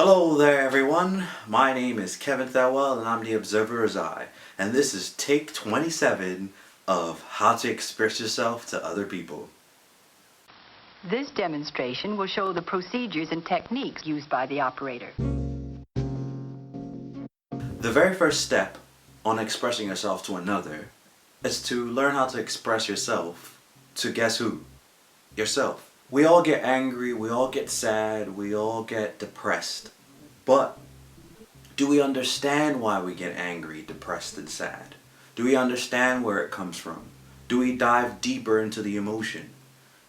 Hello there, everyone. My name is Kevin Thawell, and I'm the Observer's Eye. And this is take 27 of How to Express Yourself to Other People. This demonstration will show the procedures and techniques used by the operator. The very first step on expressing yourself to another is to learn how to express yourself to guess who? Yourself. We all get angry, we all get sad, we all get depressed. But do we understand why we get angry, depressed, and sad? Do we understand where it comes from? Do we dive deeper into the emotion?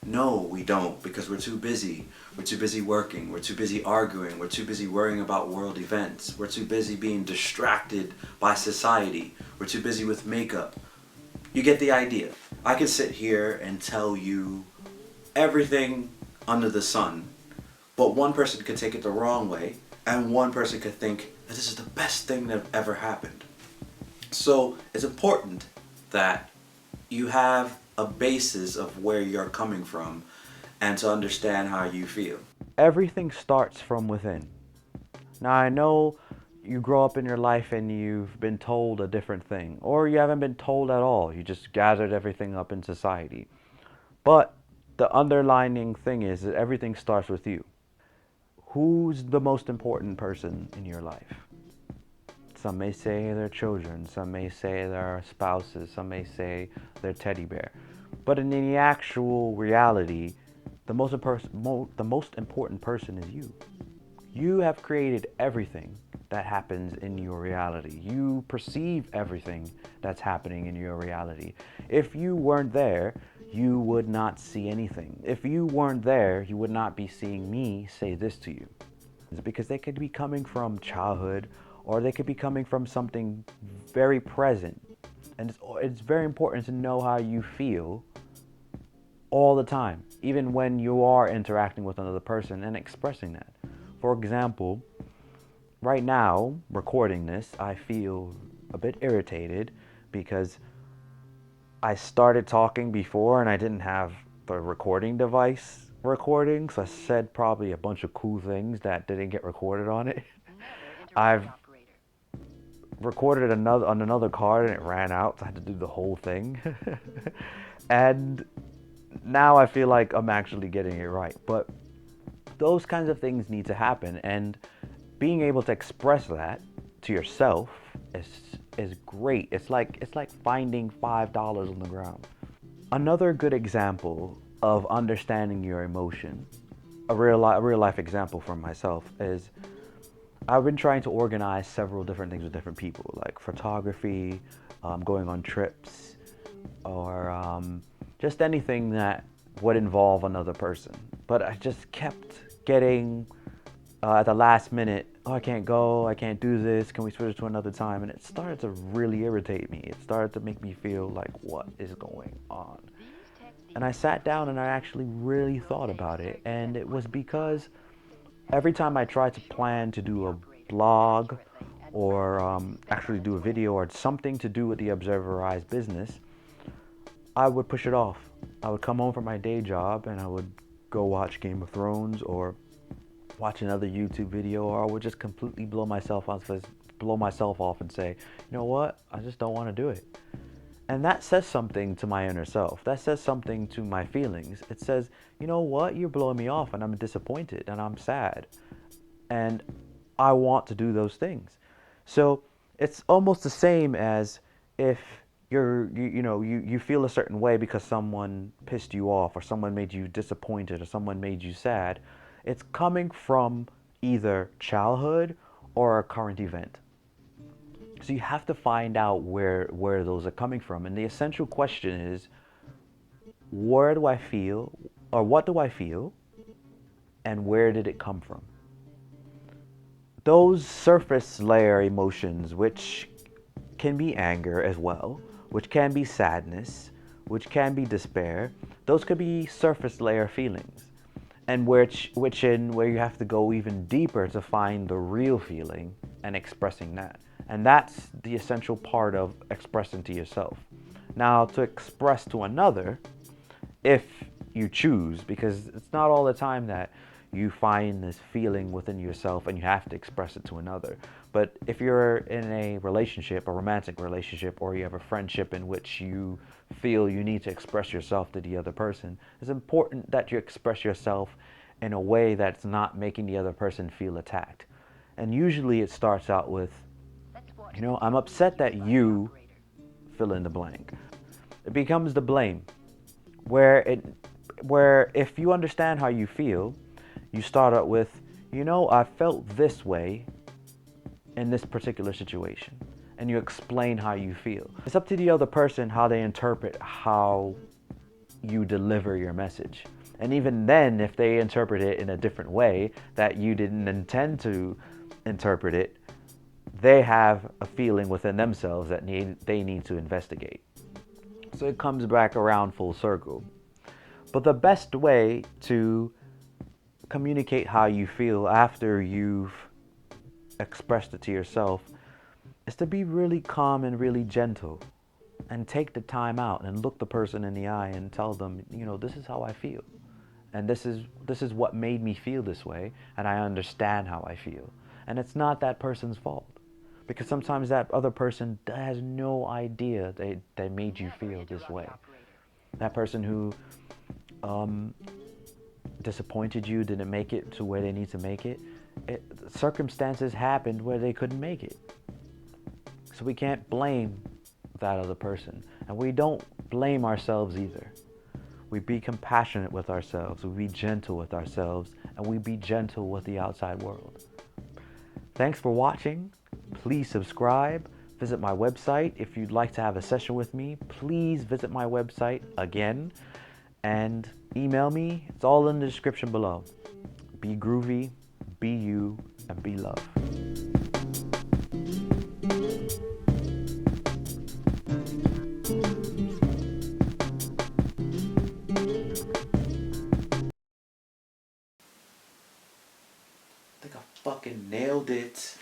No, we don't, because we're too busy. We're too busy working, we're too busy arguing, we're too busy worrying about world events, we're too busy being distracted by society, we're too busy with makeup. You get the idea. I could sit here and tell you everything under the sun, but one person could take it the wrong way, and one person could think that this is the best thing that ever happened. So it's important that you have a basis of where you're coming from and to understand how you feel. Everything starts from within. Now, I know you grow up in your life and you've been told a different thing, or you haven't been told at all. You just gathered everything up in society. But the underlining thing is that everything starts with you. Who's the most important person in your life? Some may say their children, some may say their spouses, some may say their teddy bear. But in the actual reality, the most important person is you. You have created everything that happens in your reality. You perceive everything that's happening in your reality. If you weren't there, you would not see anything. If you weren't there, you would not be seeing me say this to you. It's because they could be coming from childhood, or they could be coming from something very present. And it's very important to know how you feel all the time, even when you are interacting with another person and expressing that. For example, right now, recording this, I feel a bit irritated because I started talking before and I didn't have the recording device recording, so I said probably a bunch of cool things that didn't get recorded on it. I've recorded on another card and it ran out, so I had to do the whole thing. And now I feel like I'm actually getting it right. But those kinds of things need to happen, and being able to express that to yourself is great. It's like finding $5 on the ground. Another good example of understanding your emotion, a real life example from myself, is I've been trying to organize several different things with different people, like photography, going on trips, or just anything that would involve another person. But I just kept getting at the last minute, oh, I can't go, I can't do this, can we switch it to another time? And it started to really irritate me. It started to make me feel like, what is going on? And I sat down and I actually really thought about it. And it was because every time I tried to plan to do a blog or actually do a video or something to do with the Observer Eye's business, I would push it off. I would come home from my day job and I would go watch Game of Thrones or watch another YouTube video, or I would just completely blow myself off and say, you know what, I just don't want to do it. And that says something to my inner self. That says something to my feelings. It says, you know what, you're blowing me off and I'm disappointed and I'm sad. And I want to do those things. So it's almost the same as if you feel a certain way because someone pissed you off or someone made you disappointed or someone made you sad. It's coming from either childhood or a current event. So you have to find out where those are coming from. And the essential question is, where do I feel, or what do I feel, and where did it come from? Those surface layer emotions, which can be anger as well, which can be sadness, which can be despair, those could be surface layer feelings. And where you have to go even deeper to find the real feeling and expressing that. And that's the essential part of expressing to yourself. Now, to express to another, if you choose, because it's not all the time that you find this feeling within yourself and you have to express it to another. But if you're in a relationship, a romantic relationship, or you have a friendship in which you feel you need to express yourself to the other person, it's important that you express yourself in a way that's not making the other person feel attacked. And usually it starts out with, I'm upset that you fill in the blank. It becomes the blame, where if you understand how you feel, you start out with, I felt this way in this particular situation, and you explain how you feel. It's up to the other person how they interpret how you deliver your message. And even then, if they interpret it in a different way that you didn't intend to interpret it, they have a feeling within themselves that they need to investigate. So it comes back around full circle. But the best way to communicate how you feel after you've expressed it to yourself is to be really calm and really gentle, and take the time out and look the person in the eye and tell them, this is how I feel, and this is what made me feel this way, and I understand how I feel. And it's not that person's fault, because sometimes that other person has no idea they made you feel this way. That person who disappointed you, didn't make it to where they need to make it, circumstances happened where they couldn't make it. So we can't blame that other person, and we don't blame ourselves either. We be compassionate with ourselves, we be gentle with ourselves, and we be gentle with the outside world. Thanks for watching. Please subscribe. Visit my website. If you'd like to have a session with me, please visit my website again and email me. It's all in the description below. Be groovy, be you, and be love. I think I fucking nailed it.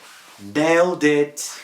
Nailed it.